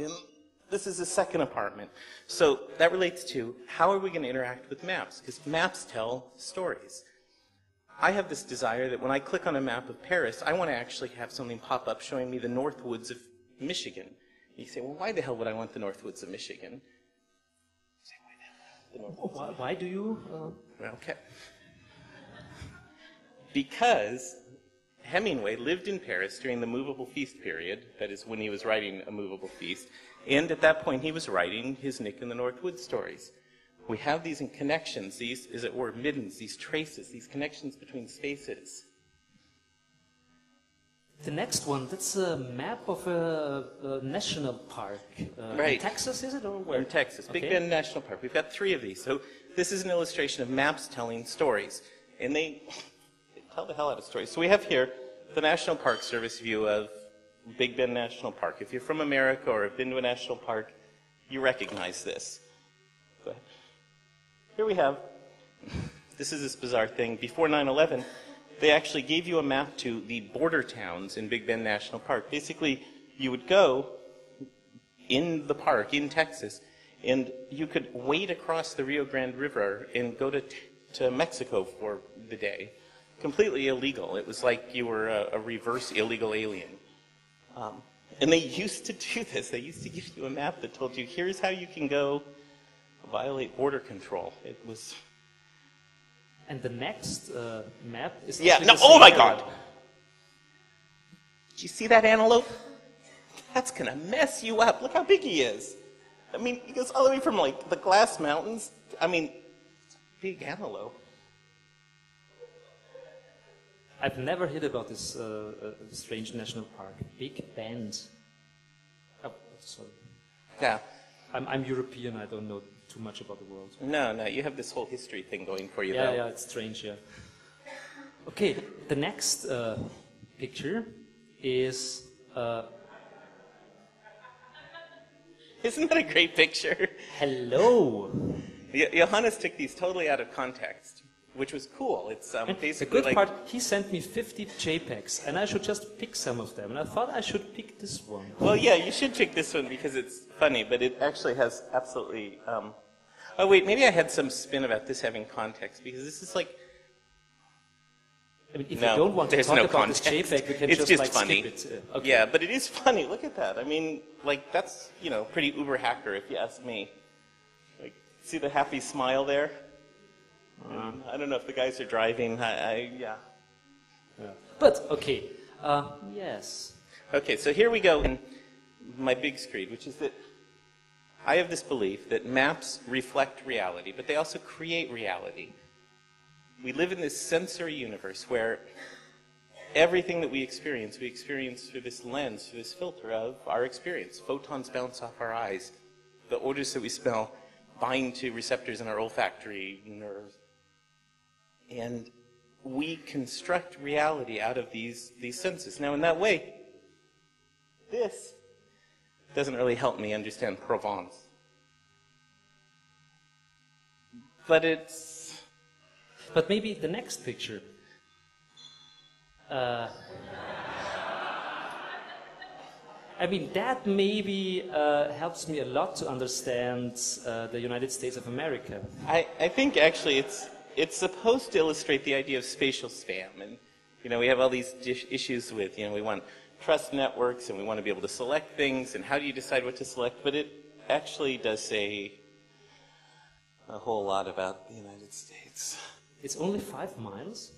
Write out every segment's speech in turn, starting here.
then this is a second apartment. So that relates to how are we going to interact with maps? Because maps tell stories. I have this desire that when I click on a map of Paris, I want to actually have something pop up showing me the North Woods of Michigan. You say, well, why the hell would I want the North Woods of Michigan? Say, why the hell? The North Woods Why do you? Okay. Because Hemingway lived in Paris during the Movable Feast period, that is when he was writing A Movable Feast, and at that point he was writing his Nick in the North Woods stories. We have these connections, these, as it were, middens, these traces, these connections between spaces. The next one, that's a map of a national park. Right. In Texas, is it, or where? In Texas, Okay. Big Bend National Park. We've got 3 of these. So this is an illustration of maps telling stories. And they tell the hell out of stories. So we have here the National Park Service view of Big Bend National Park. If you're from America or have been to a national park, you recognize this. Go ahead. Here we have, this is this bizarre thing. Before 9/11, they actually gave you a map to the border towns in Big Bend National Park. Basically, you would go in the park in Texas, and you could wade across the Rio Grande River and go to Mexico for the day. Completely illegal. It was like you were a reverse illegal alien. And they used to do this. They used to give you a map that told you, here's how you can go violate border control. It was... And the next map is... Yeah, actually no, the oh same my one. God! Did you see that antelope? That's gonna mess you up. Look how big he is. I mean, he goes all the way from, like, the Glass Mountains. I mean, it's a big antelope. I've never heard about this strange national park. Big Bend. Oh, sorry. Yeah. I'm European, I don't know too much about the world. No, you have this whole history thing going for you, Yeah, though. yeah, it's strange, yeah. Okay, the next picture is... Isn't that a great picture? hello! Johannes took these totally out of context, which was cool. It's And the basically good like... part, he sent me 50 JPEGs, and I should just pick some of them. And I thought I should pick this one. Well, yeah, you should pick this one because it's funny, but it actually has absolutely... Oh, wait, maybe I had some spin about this having context, because this is like... I mean, if No, you don't want to there's talk no about this context. JPEG, we can It's just, just like, funny. skip it. Okay. Yeah, but it is funny. Look at that. I mean, like, that's, you know, pretty uber hacker, if you ask me. Like, see the happy smile there? I don't know if the guys are driving. Yeah. But, okay, yes. Okay, so here we go in my big screed, which is that I have this belief that maps reflect reality, but they also create reality. We live in this sensory universe where everything that we experience through this lens, through this filter of our experience. Photons bounce off our eyes. The odors that we smell bind to receptors in our olfactory nerves. And we construct reality out of these senses. Now, in that way, this doesn't really help me understand Provence. But it's... But maybe the next picture. I mean, that maybe helps me a lot to understand the United States of America. I think actually it's supposed to illustrate the idea of spatial spam. And, you know, we have all these issues with, you know, we want trust networks and we want to be able to select things, and how do you decide what to select? But it actually does say a whole lot about the United States. It's only 5 miles?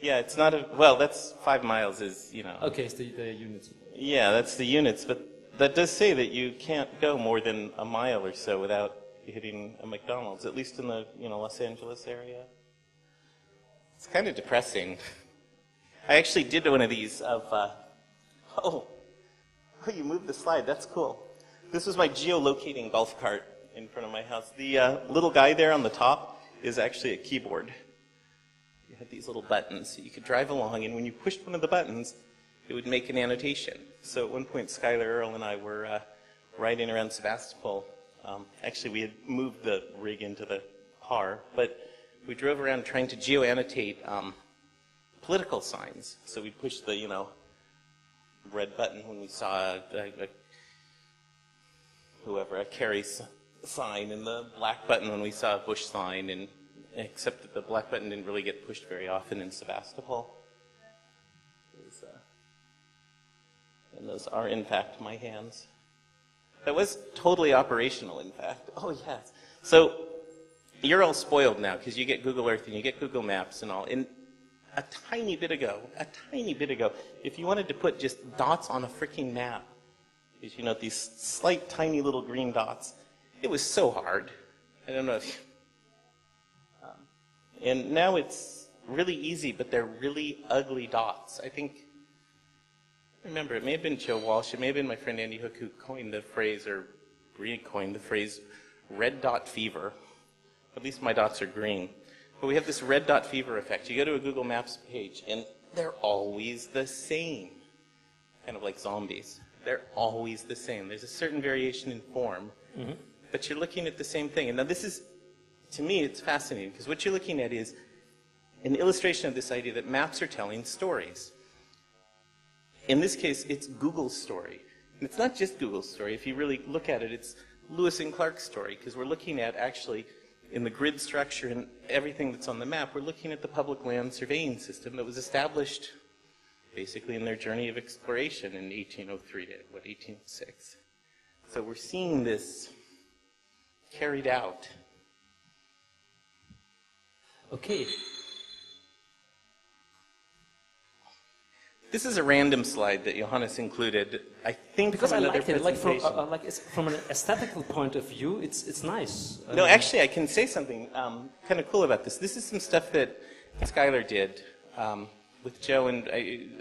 Yeah, it's not a, well, that's 5 miles is, you know. Okay, it's the units. Yeah, that's the units, but that does say that you can't go more than a mile or so without hitting a McDonald's, at least in the, you know, Los Angeles area. It's kind of depressing. I actually did one of these of, oh, you moved the slide, that's cool. This was my geolocating golf cart in front of my house. The little guy there on the top is actually a keyboard. You had these little buttons, so you could drive along, and when you pushed one of the buttons, it would make an annotation. So at one point, Skylar Earl and I were riding around Sebastopol. Actually, we had moved the rig into the car, but we drove around trying to geo-annotate political signs. So we'd push the, you know, red button when we saw a whoever, a sign and the black button when we saw a Bush sign, and except that the black button didn't really get pushed very often in Sebastopol. And those are, in fact, my hands. That was totally operational, in fact. Oh, yes. So you're all spoiled now because you get Google Earth and you get Google Maps and all. And a tiny bit ago, if you wanted to put just dots on a freaking map, because you know these slight, tiny little green dots, it was so hard. I don't know if and now it's really easy, but they're really ugly dots. I think, remember, it may have been Joe Walsh, it may have been my friend Andy Hook who coined the phrase, or recoined the phrase, red dot fever. At least my dots are green. But we have this red dot fever effect. You go to a Google Maps page, and they're always the same. Kind of like zombies. They're always the same. There's a certain variation in form, but you're looking at the same thing. And now this is, to me, it's fascinating, because what you're looking at is an illustration of this idea that maps are telling stories. In this case, it's Google's story. And it's not just Google's story. If you really look at it, it's Lewis and Clark's story, because we're looking at, actually, in the grid structure and everything that's on the map, we're looking at the public land surveying system that was established basically in their journey of exploration in 1803 to, 1806. So we're seeing this carried out. Okay. This is a random slide that Johannes included, I think, because from I another liked it. presentation. Like from an aesthetical point of view, it's nice. No, actually, I can say something kind of cool about this. This is some stuff that Skylar did with Joe and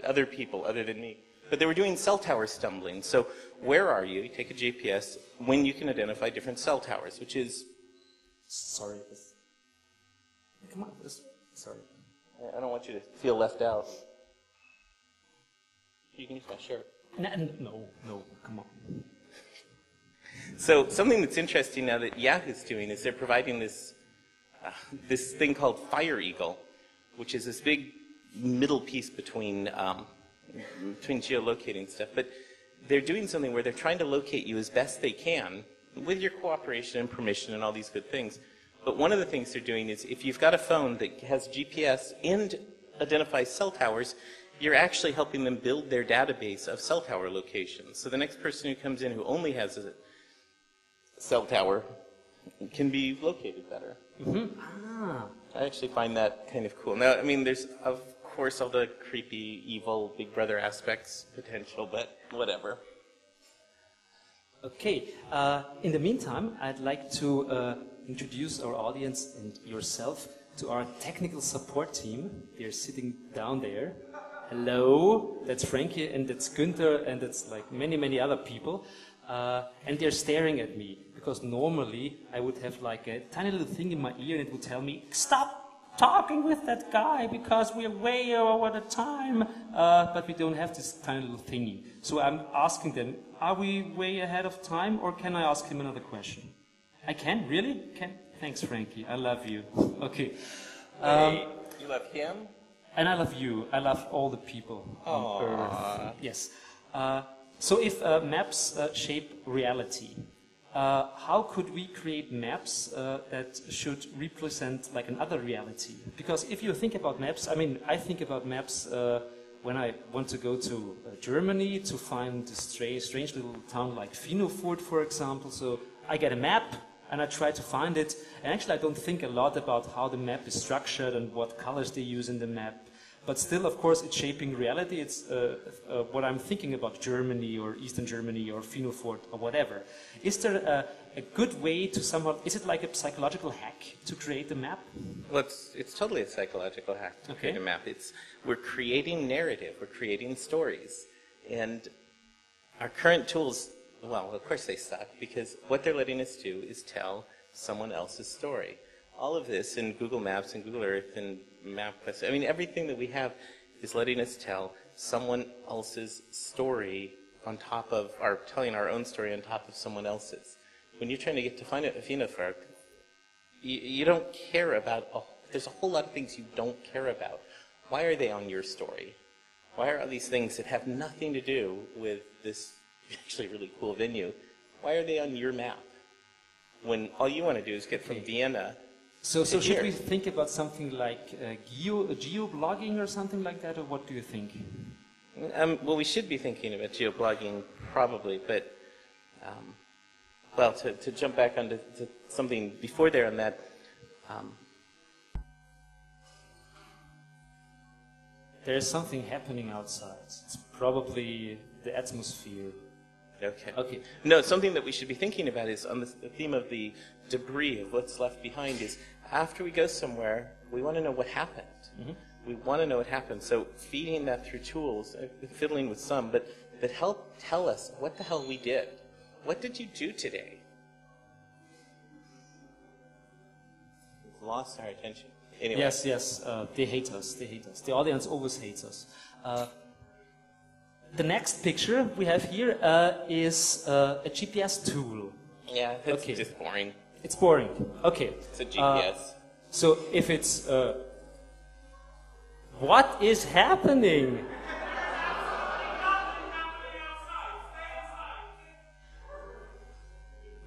other people other than me. But they were doing cell tower stumbling. So where are you? You take a GPS when you can identify different cell towers, which is... Sorry. Come on. Sorry. I don't want you to feel left out. You can use my shirt. No, come on. So something that's interesting now that Yahoo's doing is they're providing this this thing called Fire Eagle, which is this big middle piece between geolocating stuff. But they're doing something where they're trying to locate you as best they can with your cooperation and permission and all these good things. But one of the things they're doing is if you've got a phone that has GPS and identifies cell towers, you're actually helping them build their database of cell tower locations. So the next person who comes in who only has a cell tower can be located better. I actually find that kind of cool. Now, I mean, there's, of course, all the creepy, evil Big Brother aspects potential, but whatever. Okay. In the meantime, I'd like to introduce our audience and yourself to our technical support team. They're sitting down there. Hello, that's Frankie, and that's Günther, and that's like many other people. And they're staring at me, because normally I would have like a tiny little thing in my ear and it would tell me, stop talking with that guy because we're way over the time. But we don't have this tiny little thingy. So I'm asking them, are we way ahead of time, or can I ask him another question? I can? Really? Can? Thanks, Frankie. I love you. Okay. Wait, you love him? And I love you. I love all the people on Earth. Yes. So if maps shape reality, how could we create maps that should represent like another reality? Because if you think about maps, I mean, I think about maps when I want to go to Germany to find a strange little town like Finofurt, for example. So I get a map and I try to find it. And actually, I don't think a lot about how the map is structured and what colors they use in the map. But still, of course, it's shaping reality. It's what I'm thinking about Germany or Eastern Germany or Finofurt or whatever. Is there a good way to somehow, is it like a psychological hack to create a map? Well, it's totally a psychological hack to create a map. We're creating narrative. We're creating stories. And our current tools, well, of course they suck, because what they're letting us do is tell someone else's story. All of this in Google Maps and Google Earth and MapQuest, I mean, everything that we have is letting us tell someone else's story on top of, or telling our own story on top of someone else's. When you're trying to get to find a Finofurt, you don't care about, there's a whole lot of things you don't care about. Why are they on your story? Why are all these things that have nothing to do with this actually really cool venue Why are they on your map? When all you want to do is get from Vienna. So should here. we think about something like geo-blogging or something like that, or what do you think? Well, we should be thinking about geoblogging probably, but well, to jump back onto something before there on that. There's something happening outside. It's probably the atmosphere. Okay. Okay. No, something that we should be thinking about is on the theme of the debris, of what's left behind, is after we go somewhere, we want to know what happened. Mm-hmm. We want to know what happened. So feeding that through tools, fiddling with some, but help tell us what the hell we did. What did you do today? We've lost our attention. Anyway. Yes, they hate us. They hate us. The audience always hates us. The next picture we have here is a GPS tool. Yeah, it's just boring. It's boring. Okay. It's a GPS. So if it's... what is happening?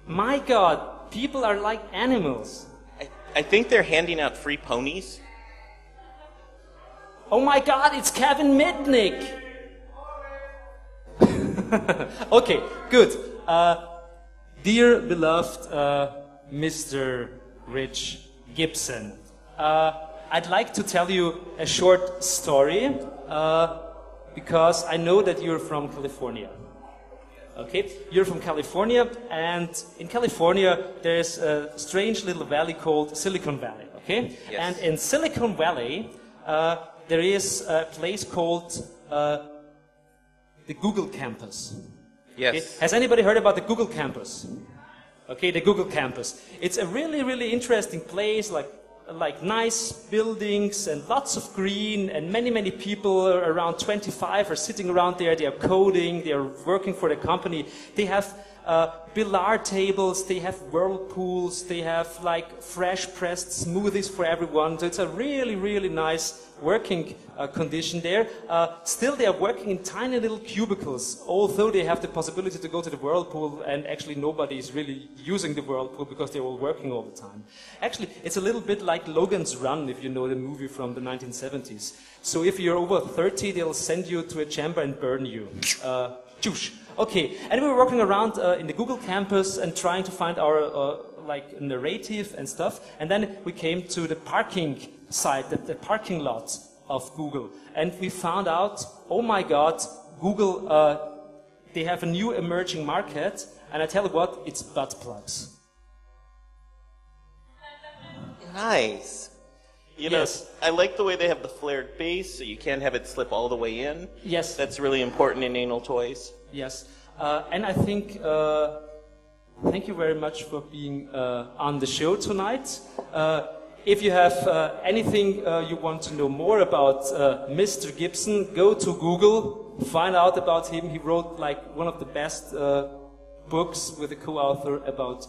My God, people are like animals. I think they're handing out free ponies. Oh my God, it's Kevin Mitnick. Okay, good. Dear beloved Mr. Rich Gibson, I'd like to tell you a short story because I know that you're from California. Okay, you're from California, and in California there's a strange little valley called Silicon Valley. Okay, yes. And in Silicon Valley there is a place called the Google campus. Yes. Okay? Has anybody heard about the Google campus? Okay, the Google campus. It's a really, really interesting place, like nice buildings and lots of green, and many, many people around 25 are sitting around there. They are coding, they are working for the company. They have billiard tables, they have whirlpools, they have like fresh pressed smoothies for everyone. So it's a really, really nice working condition there. Still, they are working in tiny little cubicles, although they have the possibility to go to the whirlpool, and actually nobody is really using the whirlpool because they're all working all the time. Actually, it's a little bit like Logan's Run, if you know the movie from the 1970s. So if you're over 30, they'll send you to a chamber and burn you. Juice. Okay, and we were walking around in the Google campus and trying to find our like narrative and stuff, and then we came to the parking site, the parking lot of Google, and we found out, oh my God, Google, they have a new emerging market, and I tell you what, it's butt plugs. Nice. You know, Yes. I like the way they have the flared base, so you can't have it slip all the way in. Yes. That's really important in anal toys. Yes, and I think, thank you very much for being on the show tonight. If you have anything you want to know more about Mr. Gibson, go to Google, find out about him. He wrote like one of the best books with a co-author about...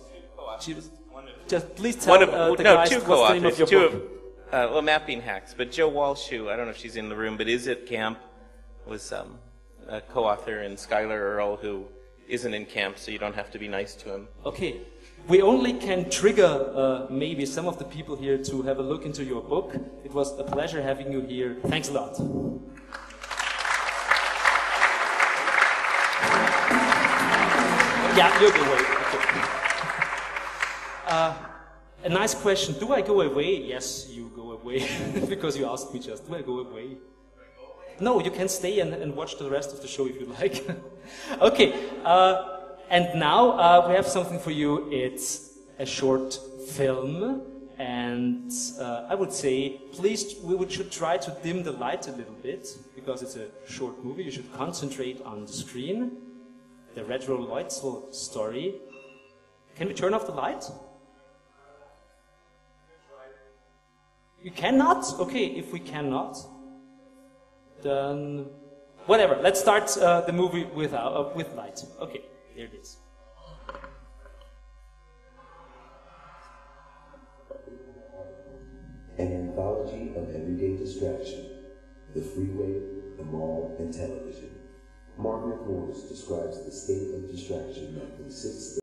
Just please tell the guys two what's the name of co-authors. your book. Well, Mapping Hacks, but Joe Walsh, who I don't know if she's in the room, but is at camp, was a co-author, and Skylar Earl, who isn't in camp, so you don't have to be nice to him. Okay, we only can trigger maybe some of the people here to have a look into your book. It was a pleasure having you here. Thanks a lot. Yeah, you go away. Okay. A nice question. Do I go away? Yes, you go away. Because you asked me just, do I go away? No, you can stay and watch the rest of the show if you like. Okay, and now we have something for you. It's a short film, and I would say, please, we should try to dim the light a little bit, because it's a short movie. You should concentrate on the screen. The Retro Leutzel story. Can we turn off the light? You cannot? Okay, if we cannot, then whatever. Let's start the movie with light. Okay, there it is. An anthology of everyday distraction: the freeway, the mall, and television. Margaret Morris describes the state of distraction that consists